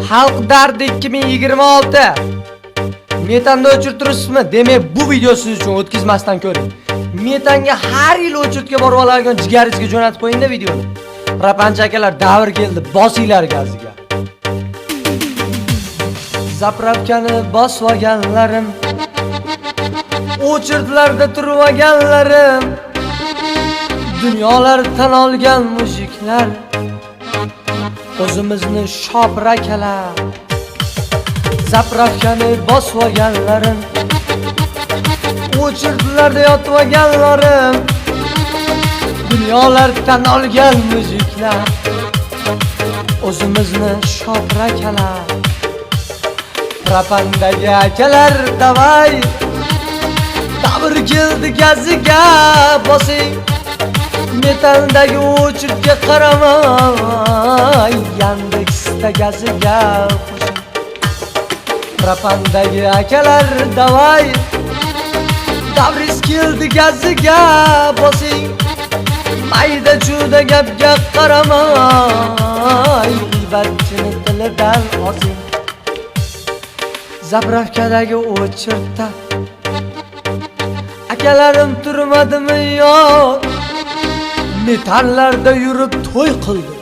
Xalq dardi 2026. Metanda o'chirtiribsizmi? Demak, bu video siz uchun o'tkazmasdan ko'ring. Metanga har yil o'chirtga borib oladigan jigaringizga jo'natib qo'ying-da videoni. Rapancha akalar, davr keldi, bosinglar gaziga. Zapravkani bosvaganlarim, o'chirtlarda turmaganlarim, dunyolar tan olgan mujiklar, o'zimizni shobrakalar. Zapravkani bosvaganlarim, o'chirtlarda yotmaganlarim, dunyolar tan olgan mujiklar, o'zimizni shobrakalar. Rapandagi akalar, davay, davr keldi gaziga bosing. Metandagi o'chirtga qaramay, Yandexda gaziga qo'shing. Rapandagi akalar, davay, davringiz keldi gaziga bosing. Mayda juda gapga qaramay, g'iybatchini tilidan osing. Zapravkadagi o'chirtda akalarim turmadimi yo? Metallarda yurib to'y qildi.